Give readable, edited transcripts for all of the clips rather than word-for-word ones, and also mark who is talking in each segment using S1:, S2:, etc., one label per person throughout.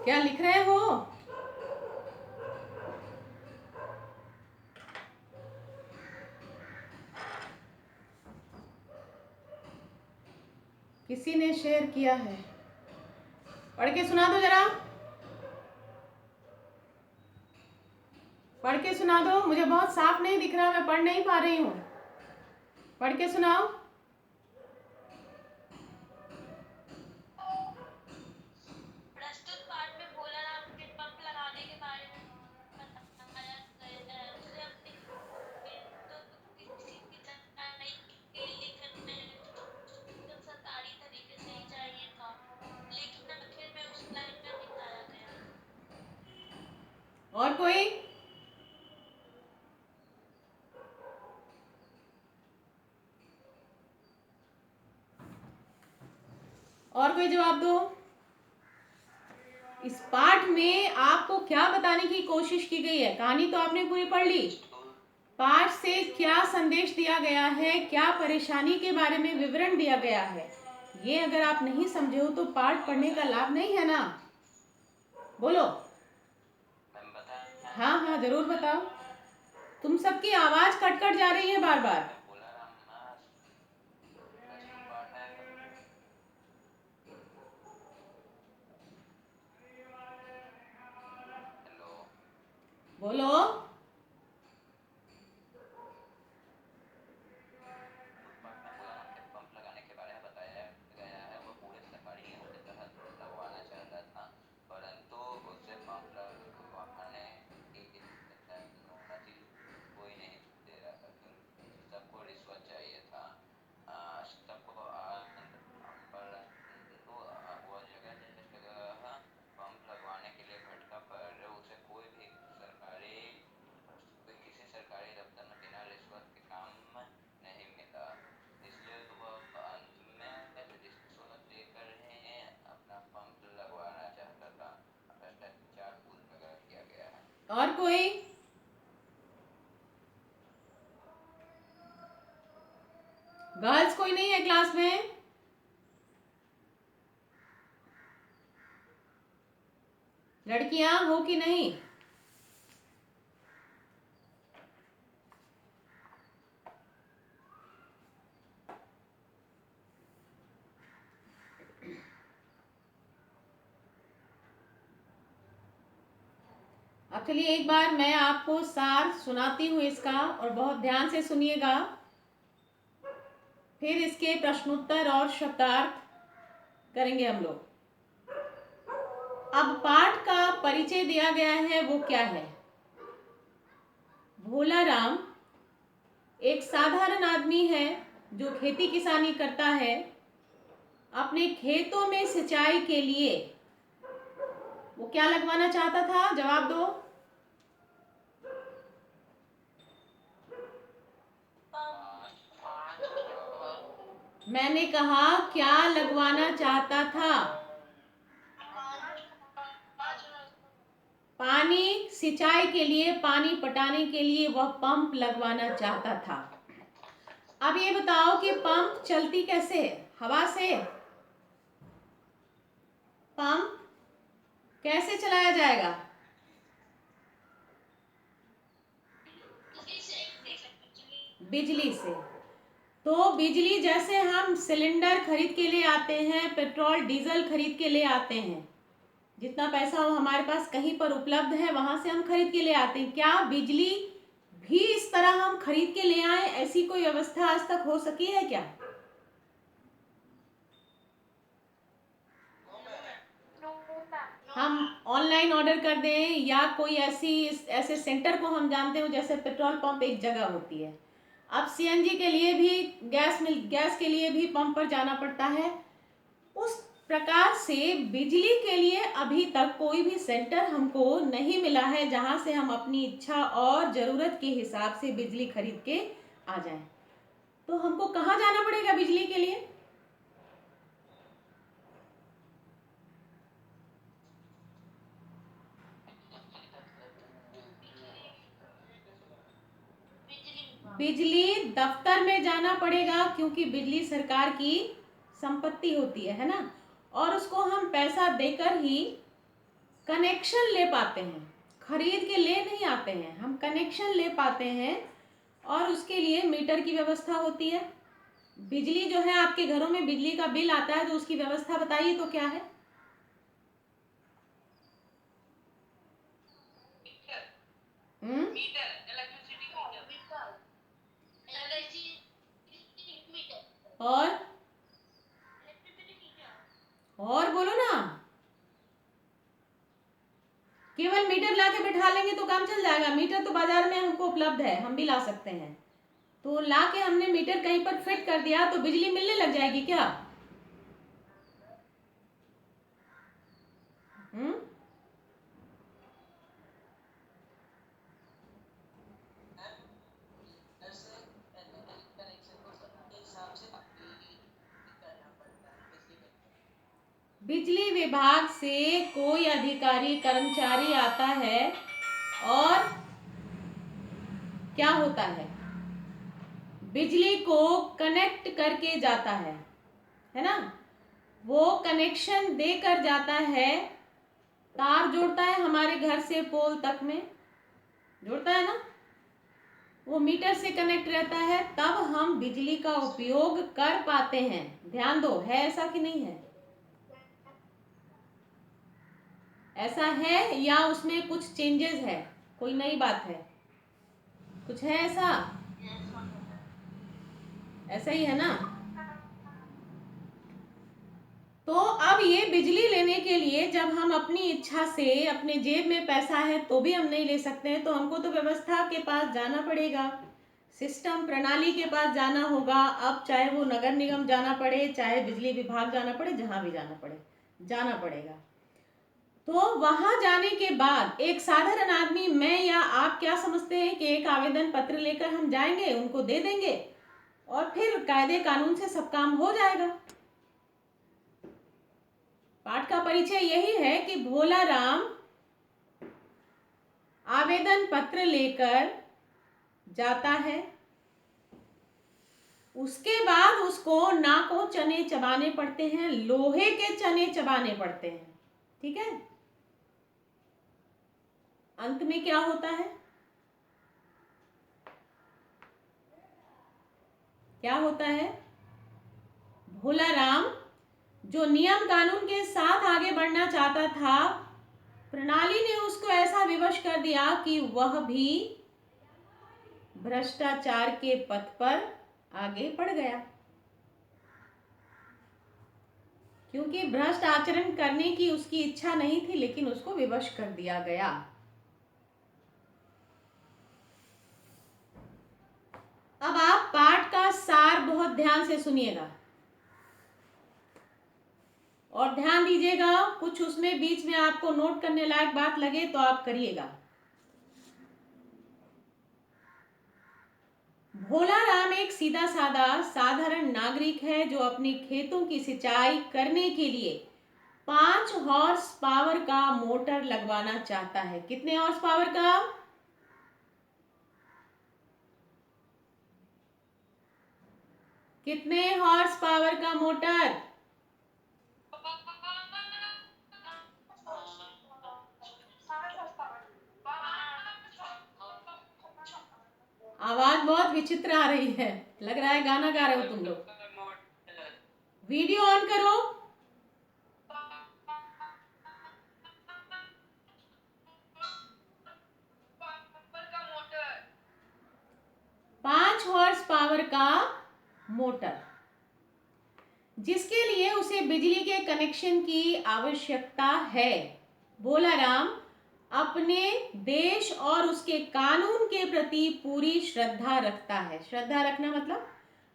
S1: क्या लिख रहे हो? किसी ने शेयर किया है, पढ़ के सुना दो जरा। पढ़ के सुना दो, मुझे बहुत साफ नहीं दिख रहा, मैं पढ़ नहीं पा रही हूँ। पढ़ के सुनाओ।
S2: प्रस्तुत पाठ में भोलाराम के पंप लगाने के बारे में बताया गया है। उसे अपने खेतों किसी सिंचाई के लिए कनेक्शन सरकारी तरीके से ही चाहिए था, लेकिन आखिर में उस लाइन में दिखाया गया।
S1: और कोई? और कोई जवाब दो। इस पाठ में आपको क्या बताने की कोशिश की गई है? कहानी तो आपने पूरी पढ़ ली। पाठ से क्या संदेश दिया गया है, क्या परेशानी के बारे में विवरण दिया गया है, ये अगर आप नहीं समझे हो तो पाठ पढ़ने का लाभ नहीं है ना। बोलो। हाँ हाँ जरूर बताओ। तुम सबकी आवाज कट कट जा रही है बार बार। बोलो। और कोई? गर्ल्स कोई नहीं है क्लास में? लड़कियां हो कि नहीं? अब चलिए एक बार मैं आपको सार सुनाती हूँ इसका, और बहुत ध्यान से सुनिएगा। फिर इसके प्रश्नोत्तर और शब्दार्थ करेंगे हम लोग। अब पाठ का परिचय दिया गया है, वो क्या है? भोलाराम एक साधारण आदमी है जो खेती किसानी करता है। अपने खेतों में सिंचाई के लिए वो क्या लगवाना चाहता था? जवाब दो। मैंने कहा क्या लगवाना चाहता था? पानी सिंचाई के लिए, पानी पटाने के लिए वह पंप लगवाना चाहता था। अब ये बताओ कि पंप चलती कैसे है? हवा से। पंप कैसे चलाया जाएगा? बिजली से। तो बिजली जैसे हम सिलेंडर खरीद के लिए आते हैं, पेट्रोल डीजल खरीद के ले आते हैं, जितना पैसा हो हमारे पास कहीं पर उपलब्ध है वहां से हम खरीद के ले आते हैं। क्या बिजली भी इस तरह हम खरीद के ले आए, ऐसी कोई व्यवस्था आज तक हो सकी है क्या? हम ऑनलाइन ऑर्डर कर दें या कोई ऐसे सेंटर को हम जानते हो, जैसे पेट्रोल पंप एक जगह होती है। अब सीएनजी के लिए भी, गैस के लिए भी पंप पर जाना पड़ता है। उस प्रकार से बिजली के लिए अभी तक कोई भी सेंटर हमको नहीं मिला है जहां से हम अपनी इच्छा और जरूरत के हिसाब से बिजली खरीद के आ जाएं। तो हमको कहाँ जाना पड़ेगा बिजली के लिए? बिजली दफ्तर में जाना पड़ेगा, क्योंकि बिजली सरकार की संपत्ति होती है ना, और उसको हम पैसा देकर ही कनेक्शन ले पाते हैं, खरीद के ले नहीं आते हैं, हम कनेक्शन ले पाते हैं और उसके लिए मीटर की व्यवस्था होती है। बिजली जो है, आपके घरों में बिजली का बिल आता है तो उसकी व्यवस्था बताइए तो क्या है?
S2: Meter, electricity meter, electricity meter
S1: और
S2: इलेक्ट्रिसिटी मीटर।
S1: और बोलो ना, केवल मीटर ला के बिठा लेंगे तो काम चल जाएगा? मीटर तो बाजार में हमको उपलब्ध है, हम भी ला सकते हैं। तो ला के हमने मीटर कहीं पर फिट कर दिया तो बिजली मिलने लग जाएगी क्या? हम्म बिजली विभाग से कोई अधिकारी कर्मचारी आता है और क्या होता है, बिजली को कनेक्ट करके जाता है ना? वो कनेक्शन देकर जाता है, तार जोड़ता है हमारे घर से पोल तक में, जोड़ता है ना? वो मीटर से कनेक्ट रहता है, तब हम बिजली का उपयोग कर पाते हैं। ध्यान दो, है ऐसा कि नहीं है? ऐसा है या उसमें कुछ चेंजेस है, कोई नई बात है, कुछ है ऐसा? ऐसा ही है ना? तो अब ये बिजली लेने के लिए जब हम अपनी इच्छा से, अपने जेब में पैसा है तो भी हम नहीं ले सकते हैं, तो हमको तो व्यवस्था के पास जाना पड़ेगा, सिस्टम प्रणाली के पास जाना होगा। अब चाहे वो नगर निगम जाना पड़े, चाहे बिजली विभाग जाना पड़े, जहां भी जाना पड़े, जाना पड़ेगा। तो वहां जाने के बाद एक साधारण आदमी, मैं या आप क्या समझते हैं कि एक आवेदन पत्र लेकर हम जाएंगे, उनको दे देंगे और फिर कायदे कानून से सब काम हो जाएगा? पाठ का परिचय यही है कि भोला राम आवेदन पत्र लेकर जाता है, उसके बाद उसको ना को चने चबाने पड़ते हैं, लोहे के चने चबाने पड़ते हैं, ठीक है? अंत में क्या होता है, क्या होता है? भोला राम जो नियम कानून के साथ आगे बढ़ना चाहता था, प्रणाली ने उसको ऐसा विवश कर दिया कि वह भी भ्रष्टाचार के पथ पर आगे बढ़ गया, क्योंकि भ्रष्ट आचरण करने की उसकी इच्छा नहीं थी, लेकिन उसको विवश कर दिया गया। अब आप पाठ का सार बहुत ध्यान से सुनिएगा और ध्यान दीजिएगा, कुछ उसमें बीच में आपको नोट करने लायक बात लगे तो आप करिएगा। भोला राम एक सीधा साधा साधारण नागरिक है जो अपने खेतों की सिंचाई करने के लिए 5 हॉर्स पावर का मोटर लगवाना चाहता है। कितने हॉर्स पावर का? कितने हॉर्स पावर का मोटर? आवाज बहुत विचित्र आ रही है, लग रहा है गाना गा रहे हो तुम लोग। वीडियो ऑन करो। पांच हॉर्स पावर का मोटर, जिसके लिए उसे बिजली के कनेक्शन की आवश्यकता है। भोला राम अपने देश और उसके कानून के प्रति पूरी श्रद्धा रखता है। श्रद्धा रखना मतलब,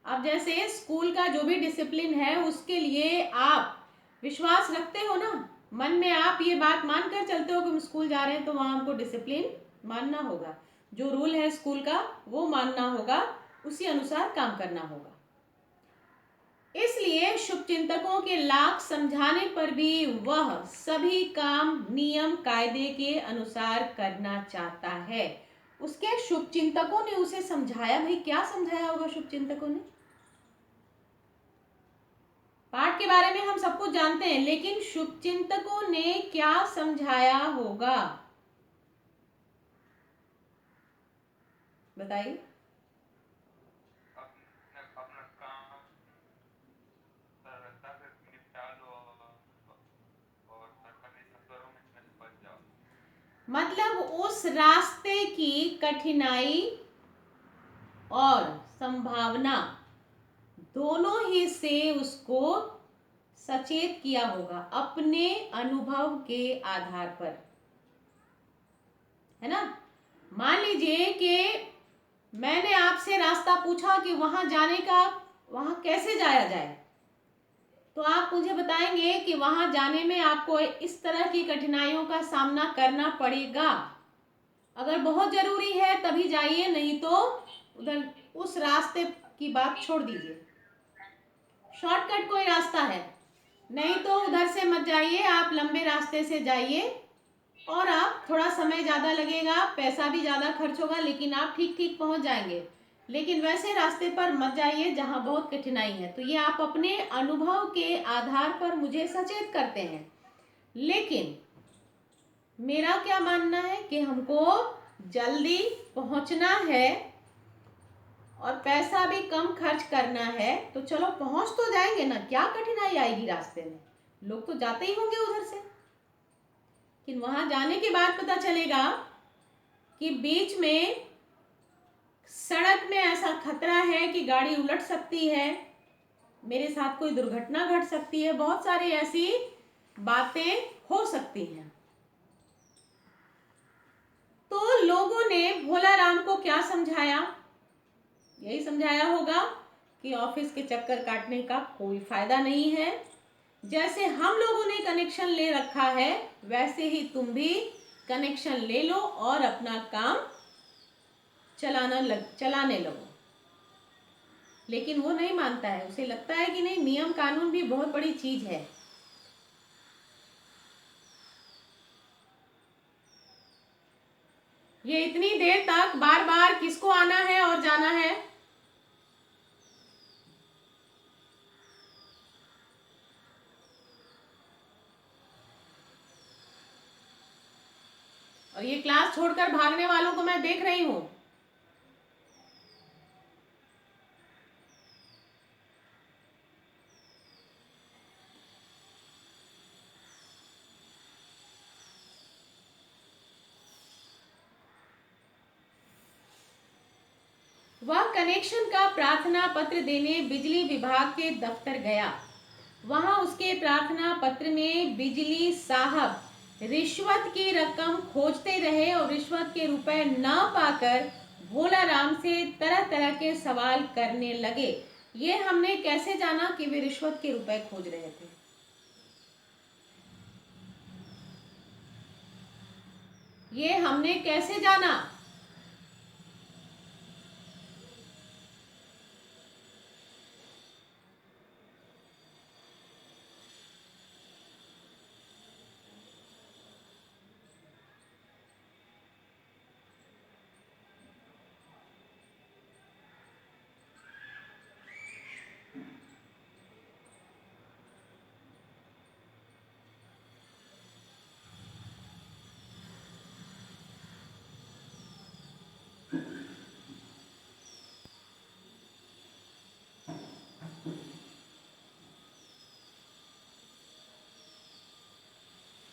S1: अब जैसे स्कूल का जो भी डिसिप्लिन है उसके लिए आप विश्वास रखते हो ना, मन में आप ये बात मानकर चलते हो कि हम स्कूल जा रहे हैं तो वहां हमको डिसिप्लिन मानना होगा, जो रूल है स्कूल का वो मानना होगा, उसी अनुसार काम करना होगा। इसलिए शुभचिंतकों के लाख समझाने पर भी वह सभी काम नियम कायदे के अनुसार करना चाहता है। उसके शुभचिंतकों ने उसे समझाया, भाई क्या समझाया होगा शुभचिंतकों ने? पाठ के बारे में हम सब कुछ जानते हैं, लेकिन शुभचिंतकों ने क्या समझाया होगा, बताइए।
S3: अपना अपना काम सरलता से निपटा लो और सरकारी सफरों में बच जाओ।
S1: मतलब उस रास्ते की कठिनाई और संभावना दोनों ही से उसको सचेत किया होगा अपने अनुभव के आधार पर, है ना। मान लीजिए कि मैंने आपसे रास्ता पूछा कि वहां जाने का, वहां कैसे जाया जाए, तो आप मुझे बताएंगे कि वहां जाने में आपको इस तरह की कठिनाइयों का सामना करना पड़ेगा। अगर बहुत जरूरी है तभी जाइए, नहीं तो उधर उस रास्ते की बात छोड़ दीजिए। शॉर्टकट कोई रास्ता है, नहीं तो उधर से मत जाइए, आप लंबे रास्ते से जाइए और आप थोड़ा समय ज़्यादा लगेगा, पैसा भी ज़्यादा खर्च होगा, लेकिन आप ठीक ठीक पहुंच जाएंगे। लेकिन वैसे रास्ते पर मत जाइए जहां बहुत कठिनाई है। तो ये आप अपने अनुभव के आधार पर मुझे सचेत करते हैं, लेकिन मेरा क्या मानना है कि हमको जल्दी पहुंचना है और पैसा भी कम खर्च करना है, तो चलो पहुंच तो जाएंगे ना, क्या कठिनाई आएगी रास्ते में, लोग तो जाते ही होंगे उधर से। लेकिन वहां जाने के बाद पता चलेगा कि बीच में सड़क में ऐसा खतरा है कि गाड़ी उलट सकती है, मेरे साथ कोई दुर्घटना घट सकती है, बहुत सारी ऐसी बातें हो सकती हैं। तो लोगों ने भोला राम को क्या समझाया, यही समझाया होगा कि ऑफिस के चक्कर काटने का कोई फायदा नहीं है। जैसे हम लोगों ने कनेक्शन ले रखा है, वैसे ही तुम भी कनेक्शन ले लो और अपना काम चलाने लगो। लेकिन वो नहीं मानता है, उसे लगता है कि नहीं, नियम कानून भी बहुत बड़ी चीज है। ये इतनी देर तक बार बार किसको आना है और जाना है, और ये क्लास छोड़कर भागने वालों को मैं देख रही हूं। वह कनेक्शन का प्रार्थना पत्र देने बिजली विभाग के दफ्तर गया। वहां उसके प्रार्थना पत्र में बिजली साहब रिश्वत की रकम खोजते रहे और रिश्वत के रुपए न पाकर भोला राम से तरह तरह के सवाल करने लगे। ये हमने कैसे जाना कि वे रिश्वत के रुपए खोज रहे थे, ये हमने कैसे जाना।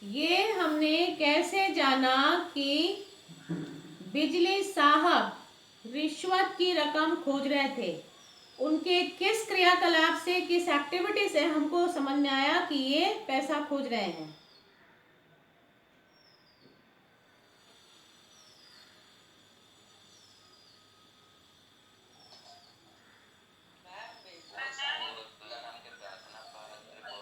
S1: ये हमने कैसे जाना कि बिजली साहब रिश्वत की रकम खोज रहे थे, उनके किस क्रियाकलाप से, किस एक्टिविटी से हमको समझ में आया कि ये पैसा खोज रहे हैं।
S3: भोला राम के प्रार्थना पत्र को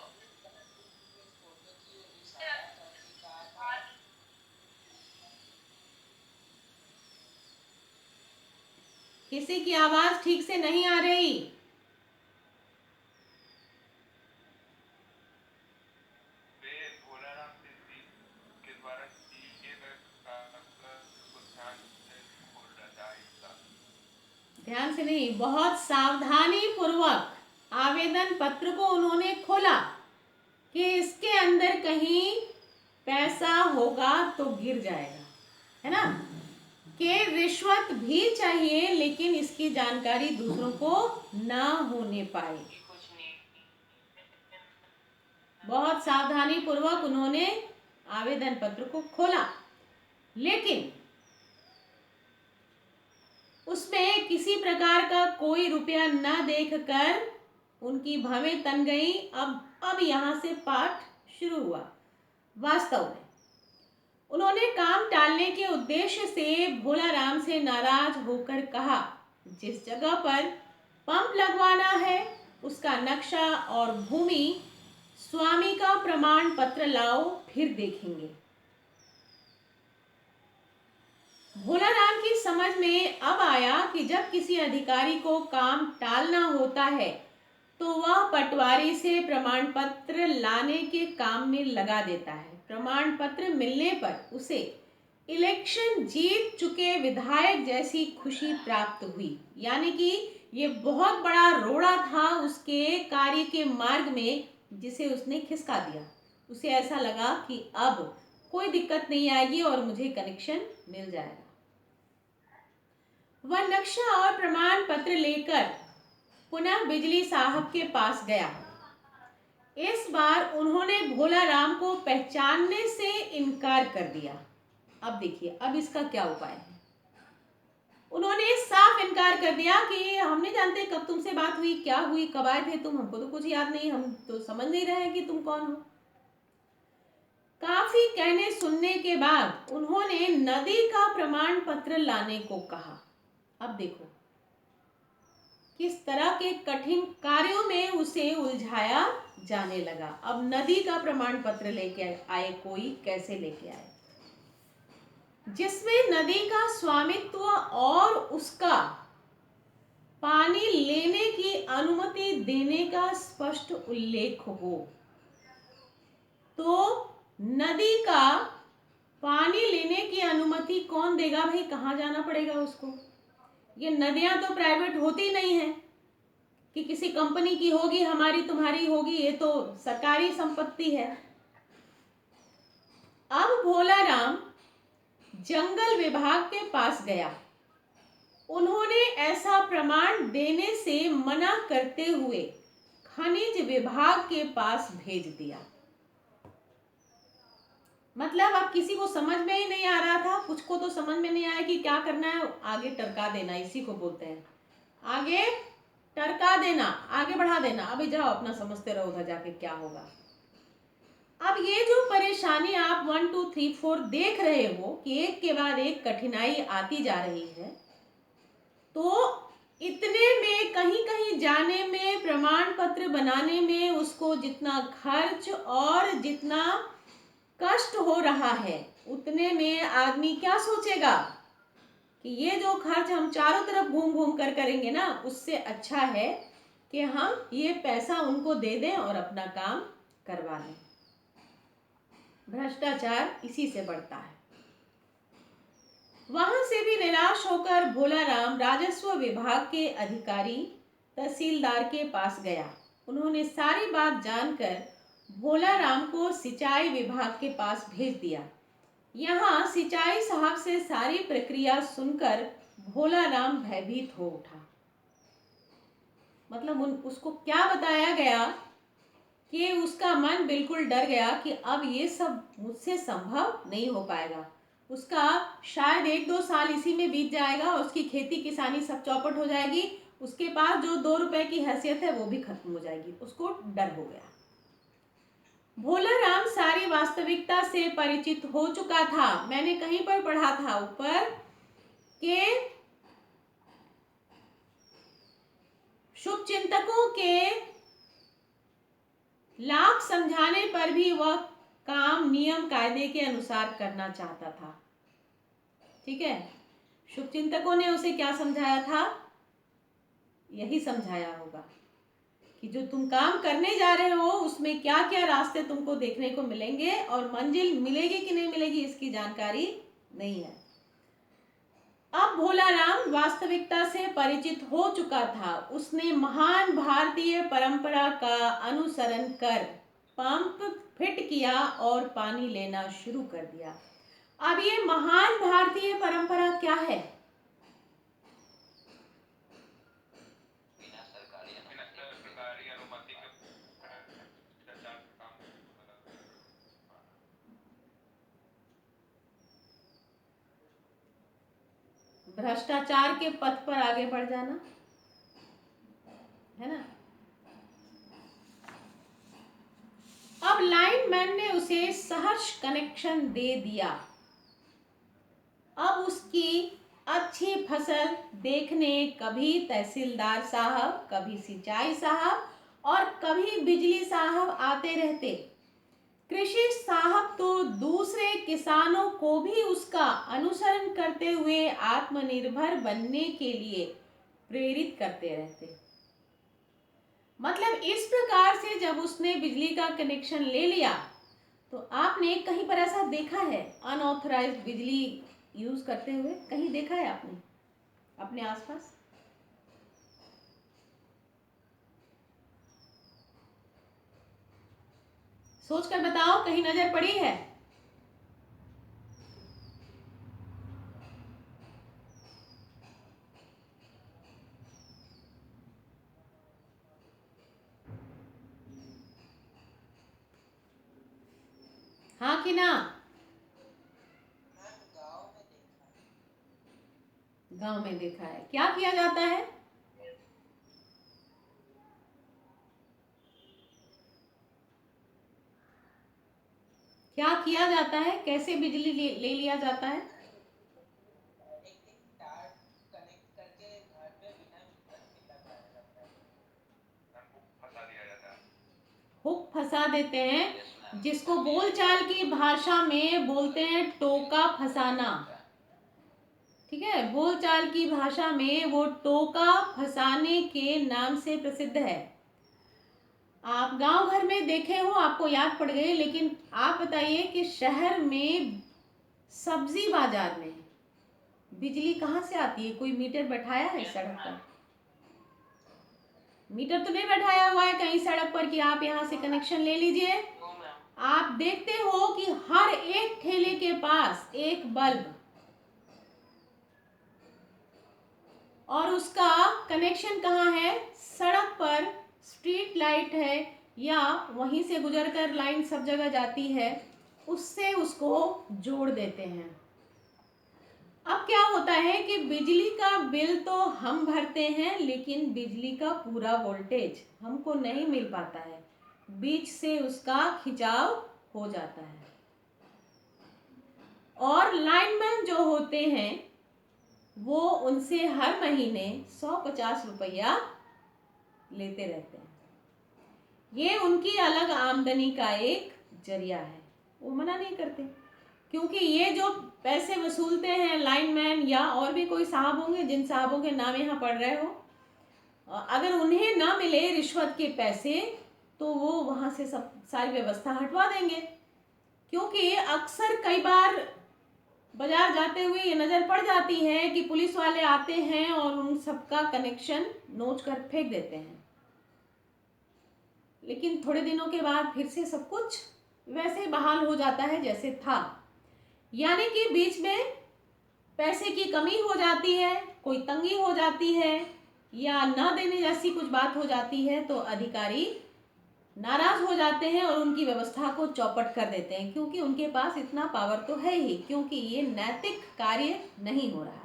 S1: किसी की आवाज ठीक से नहीं आ रही।
S3: वे भोला राम के द्वारा दिए गए कागज को ध्यान से खोल रहा था।
S1: ध्यान से नहीं, बहुत सावधानी पूर्वक आवेदन पत्र को उन्होंने खोला कि इसके अंदर कहीं पैसा होगा तो गिर जाएगा, है ना, कि रिश्वत भी चाहिए लेकिन इसकी जानकारी दूसरों को ना होने पाए। बहुत सावधानी पूर्वक उन्होंने आवेदन पत्र को खोला, लेकिन उसमें किसी प्रकार का कोई रुपया न देखकर उनकी भवें तन गई। अब यहाँ से पाठ शुरू हुआ। वास्तव में उन्होंने काम टालने के उद्देश्य से भोलाराम से नाराज होकर कहा, जिस जगह पर पंप लगवाना है उसका नक्शा और भूमि स्वामी का प्रमाण पत्र लाओ, फिर देखेंगे। भोलाराम की समझ में अब आया कि जब किसी अधिकारी को काम टालना होता है तो वह पटवारी से प्रमाण पत्र लाने के काम में लगा देता है। प्रमाण पत्र मिलने पर उसे इलेक्शन जीत चुके विधायक जैसी खुशी प्राप्त हुई। यानी कि ये बहुत बड़ा रोड़ा था उसके कार्य के मार्ग में, जिसे उसने खिसका दिया। उसे ऐसा लगा कि अब कोई दिक्कत नहीं आएगी और मुझे कनेक्शन मिल जाएगा। वह नक्शा और प्रमाण पत्र लेकर पुनः बिजली साहब के पास गया। इस बार उन्होंने भोलाराम को पहचानने से इनकार कर दिया। अब देखिए, अब इसका क्या उपाय है। उन्होंने साफ इनकार कर दिया कि हम नहीं जानते कब तुमसे बात हुई, क्या हुई, कब आए थे तुम, हमको तो कुछ याद नहीं, हम तो समझ नहीं रहे हैं कि तुम कौन हो। काफी कहने सुनने के बाद उन्होंने नदी का प्रमाण पत्र लाने को कहा। अब देखो किस तरह के कठिन कार्यों में उसे उलझाया जाने लगा। अब नदी का प्रमाण पत्र लेके आए, कोई कैसे लेके आए, जिसमें नदी का स्वामित्व और उसका पानी लेने की अनुमति देने का स्पष्ट उल्लेख हो। तो नदी का पानी लेने की अनुमति कौन देगा भाई, कहाँ जाना पड़ेगा उसको। ये नदियां तो प्राइवेट होती नहीं है कि किसी कंपनी की होगी, हमारी तुम्हारी होगी, ये तो सरकारी संपत्ति है। अब भोलाराम जंगल विभाग के पास गया। उन्होंने ऐसा प्रमाण देने से मना करते हुए खनिज विभाग के पास भेज दिया। मतलब अब किसी को समझ में ही नहीं आ रहा था, कुछ को तो समझ में नहीं आया कि क्या करना है, आगे टरका देना, इसी को बोलते हैं, आगे टरका देना, आगे बढ़ा देना। अभी जाओ अपना समझते रहो उधर जाके क्या होगा। अब ये जो परेशानी आप 1 2 3 4 देख रहे हो कि एक के बाद एक कठिनाई आती जा रही है, तो इतने में कहीं कहीं जाने में, प्रमाण पत्र बनाने में उसको जितना खर्च और जितना कष्ट हो रहा है, उतने में आदमी क्या सोचेगा कि ये जो खर्च हम चारों तरफ घूम घूम कर करेंगे ना, उससे अच्छा है कि हम ये पैसा उनको दे दें और अपना काम करवा लें। भ्रष्टाचार इसी से बढ़ता है। वहां से भी निराश होकर भोलाराम राजस्व विभाग के अधिकारी तहसीलदार के पास गया। उन्होंने सारी बात जानकर भोलाराम को सिंचाई विभाग के पास भेज दिया। यहाँ सिंचाई साहब से सारी प्रक्रिया सुनकर भोलाराम भयभीत हो उठा। मतलब उसको क्या बताया गया कि उसका मन बिल्कुल डर गया कि अब ये सब मुझसे संभव नहीं हो पाएगा। उसका शायद 1-2 साल इसी में बीत जाएगा और उसकी खेती किसानी सब चौपट हो जाएगी। उसके पास जो 2 रुपए की हैसियत है वो भी खत्म हो जाएगी। उसको डर हो गया। भोलाराम सारी वास्तविकता से परिचित हो चुका था। मैंने कहीं पर पढ़ा था ऊपर कि शुभ चिंतकों के लाख समझाने पर भी वह काम नियम कायदे के अनुसार करना चाहता था। ठीक है, शुभ चिंतकों ने उसे क्या समझाया था, यही समझाया होगा कि जो तुम काम करने जा रहे हो उसमें क्या क्या रास्ते तुमको देखने को मिलेंगे और मंजिल मिलेगी कि नहीं मिलेगी इसकी जानकारी नहीं है। अब भोला राम वास्तविकता से परिचित हो चुका था। उसने महान भारतीय परंपरा का अनुसरण कर पंप फिट किया और पानी लेना शुरू कर दिया। अब ये महान भारतीय परंपरा क्या है?
S3: बिना सरकारी अनुमति के भ्रष्टाचार का काम
S1: भ्रष्टाचार के पथ पर आगे बढ़ जाना, है ना। अब लाइनमैन ने उसे सहर्ष कनेक्शन दे दिया। अब उसकी अच्छी फसल देखने कभी तहसीलदार साहब, कभी सिंचाई साहब और कभी बिजली साहब आते रहते। कृषि साहब तो दूसरे किसानों को भी उसका अनुसरण करते हुए आत्मनिर्भर बनने के लिए प्रेरित करते रहते। मतलब इस प्रकार से जब उसने बिजली का कनेक्शन ले लिया तो आपने कहीं पर ऐसा देखा है अनऑथराइज्ड बिजली यूज करते हुए? कहीं देखा है आपने अपने आसपास? सोचकर बताओ, कहीं नजर पड़ी है? हाँ कि ना? गांव में देखा है। क्या किया जाता है? क्या किया जाता है? कैसे बिजली ले लिया जाता है? हुक फंसा देते हैं, जिसको बोलचाल की भाषा में बोलते हैं टोका फंसाना। ठीक है, बोलचाल की भाषा में वो टोका फंसाने के नाम से प्रसिद्ध है। आप गांव घर में देखे हो, आपको याद पड़ गए, लेकिन आप बताइए कि शहर में सब्जी बाजार में बिजली कहाँ से आती है? कोई मीटर बैठाया है सड़क पर? मीटर तो नहीं बैठाया हुआ है कहीं सड़क पर कि आप यहाँ से कनेक्शन ले लीजिए। आप देखते हो कि हर एक ठेले के पास एक बल्ब और उसका कनेक्शन कहाँ है? सड़क पर स्ट्रीट लाइट है या वहीं से गुजरकर लाइन सब जगह जाती है, उससे उसको जोड़ देते हैं। अब क्या होता है कि बिजली का बिल तो हम भरते हैं, लेकिन बिजली का पूरा वोल्टेज हमको नहीं मिल पाता है, बीच से उसका खिंचाव हो जाता है। और लाइनमैन जो होते हैं वो उनसे हर महीने 150 रुपया लेते रहते हैं। ये उनकी अलग आमदनी का एक जरिया है, वो मना नहीं करते, क्योंकि ये जो पैसे वसूलते हैं लाइनमैन या और भी कोई साहब होंगे जिन साहबों के नाम यहाँ पढ़ रहे हो, अगर उन्हें ना मिले रिश्वत के पैसे तो वो वहाँ से सब सारी व्यवस्था हटवा देंगे। क्योंकि अक्सर कई बार बाजार जाते हुए ये नज़र पड़ जाती है कि पुलिस वाले आते हैं और उन सबका कनेक्शन नोच कर फेंक देते हैं, लेकिन थोड़े दिनों के बाद फिर से सब कुछ वैसे बहाल हो जाता है जैसे था। यानी कि बीच में पैसे की कमी हो जाती है, कोई तंगी हो जाती है या ना देने जैसी कुछ बात हो जाती है तो अधिकारी नाराज हो जाते हैं और उनकी व्यवस्था को चौपट कर देते हैं, क्योंकि उनके पास इतना पावर तो है ही, क्योंकि ये नैतिक कार्य नहीं हो रहा है।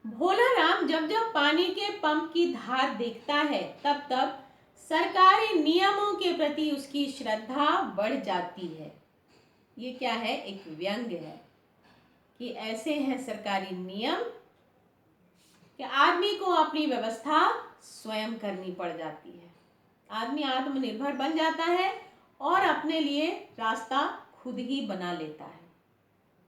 S1: भोला राम जब जब पानी के पंप की धार देखता है तब तब सरकारी नियमों के प्रति उसकी श्रद्धा बढ़ जाती है। ये क्या है? एक व्यंग्य है कि ऐसे हैं सरकारी नियम कि आदमी को अपनी व्यवस्था स्वयं करनी पड़ जाती है। आदमी आत्मनिर्भर बन जाता है और अपने लिए रास्ता खुद ही बना लेता है।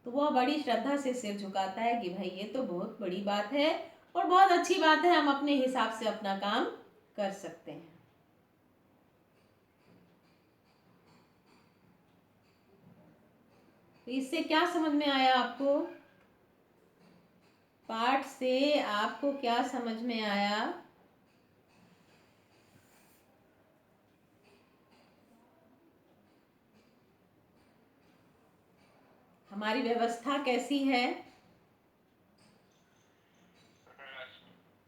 S1: तो वह बड़ी श्रद्धा से सिर झुकाता है कि भाई ये तो बहुत बड़ी बात है और बहुत अच्छी बात है, हम अपने हिसाब से अपना काम कर सकते हैं। इससे क्या समझ में आया आपको? पाठ से आपको क्या समझ में आया? हमारी व्यवस्था कैसी है?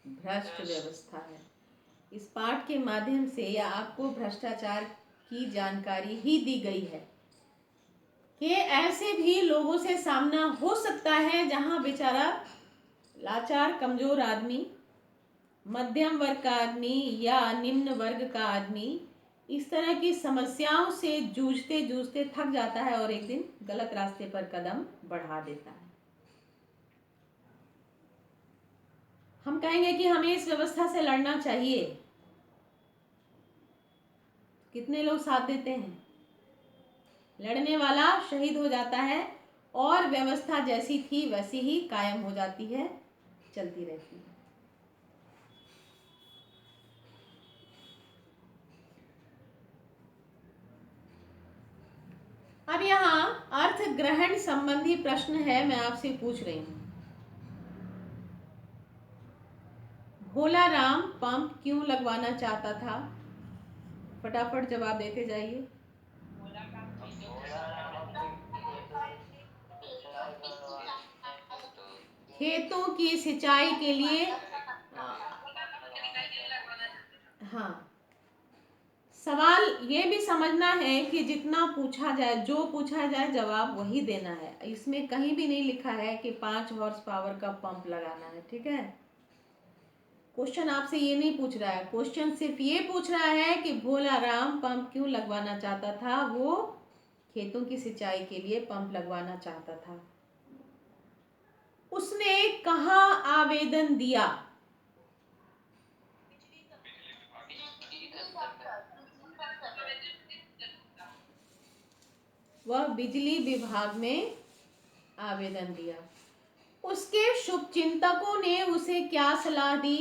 S1: भ्रष्ट व्यवस्था है। इस पाठ के माध्यम से या आपको भ्रष्टाचार की जानकारी ही दी गई है कि ऐसे भी लोगों से सामना हो सकता है जहां बेचारा लाचार कमजोर आदमी, मध्यम वर्ग का आदमी या निम्न वर्ग का आदमी इस तरह की समस्याओं से जूझते जूझते थक जाता है और एक दिन गलत रास्ते पर कदम बढ़ा देता है। हम कहेंगे कि हमें इस व्यवस्था से लड़ना चाहिए। कितने लोग साथ देते हैं? लड़ने वाला शहीद हो जाता है और व्यवस्था जैसी थी वैसी ही कायम हो जाती है, चलती रहती है। अब यहाँ अर्थ ग्रहण संबंधी प्रश्न है, मैं आपसे पूछ रही हूँ। भोला राम पंप क्यों लगवाना चाहता था? फटाफट जवाब देते जाइए। खेतों की सिंचाई के लिए। हाँ, सवाल ये भी समझना है कि जितना पूछा जाए, जो पूछा जाए जवाब वही देना है। इसमें कहीं भी नहीं लिखा है कि 5 हॉर्स पावर का पंप लगाना है, ठीक है? क्वेश्चन आपसे ये नहीं पूछ रहा है। क्वेश्चन सिर्फ ये पूछ रहा है कि भोला राम पंप क्यों लगवाना चाहता था। वो खेतों की सिंचाई के लिए पंप लगवाना चाहता था। उसने कहाँ आवेदन दिया? वह बिजली विभाग में आवेदन दिया। उसके शुभचिंतकों ने उसे क्या सलाह दी?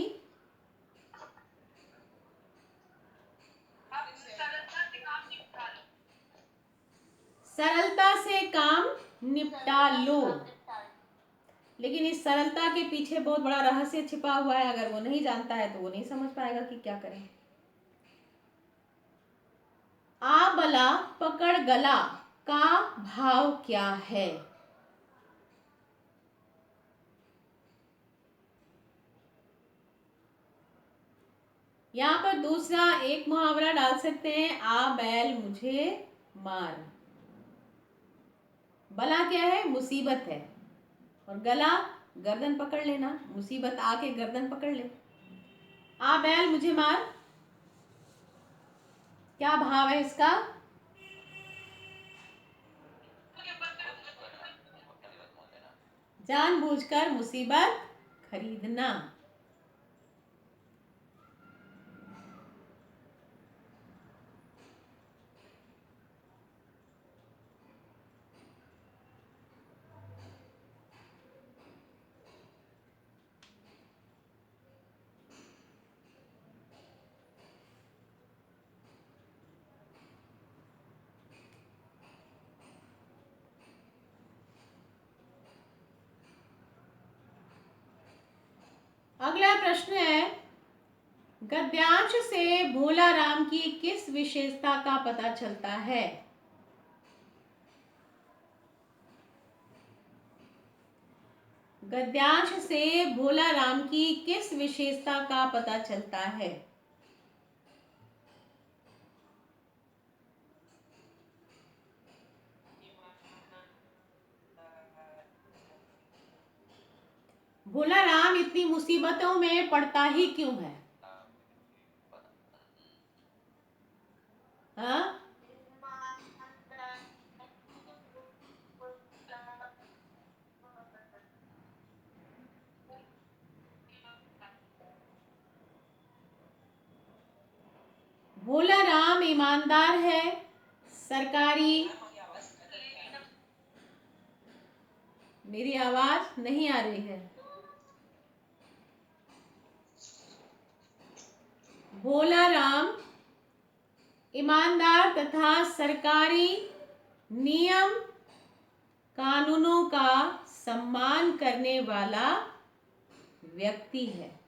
S1: सरलता से काम निपटा लो। लेकिन इस सरलता के पीछे बहुत बड़ा रहस्य छिपा हुआ है। अगर वो नहीं जानता है तो वो नहीं समझ पाएगा कि क्या करें। आ बला पकड़ गला का भाव क्या है? यहाँ पर दूसरा एक मुहावरा डाल सकते हैं, आ बैल मुझे मार। बला क्या है? मुसीबत है। और गला गर्दन पकड़ लेना, मुसीबत आके गर्दन पकड़ ले। आ बैल मुझे मार, क्या भाव है इसका? जानबूझकर मुसीबत खरीदना। अगला प्रश्न है, गद्यांश से भोला राम की किस विशेषता का पता चलता है? गद्यांश से भोला राम की किस विशेषता का पता चलता है? भोला राम इतनी मुसीबतों में पड़ता ही क्यों है? हाँ, भोला राम ईमानदार है, सरकारी। मेरी आवाज नहीं आ रही है। भोला राम ईमानदार तथा सरकारी नियम कानूनों का सम्मान करने वाला व्यक्ति है।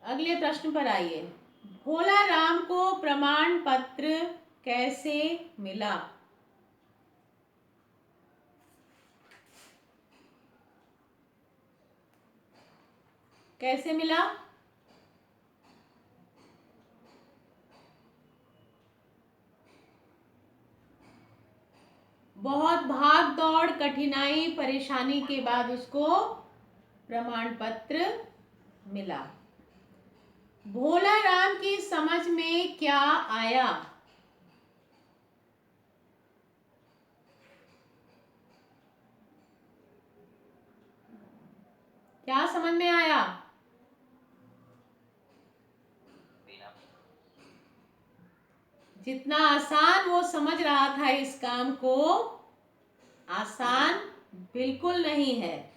S1: अगले प्रश्न पर आइए। भोला राम को प्रमाण पत्र कैसे मिला? कैसे मिला? बहुत भाग दौड़, कठिनाई, परेशानी के बाद उसको प्रमाण पत्र मिला। भोला राम की समझ में क्या आया? क्या समझ में आया? जितना आसान वो समझ रहा था इस काम को, आसान बिल्कुल नहीं है।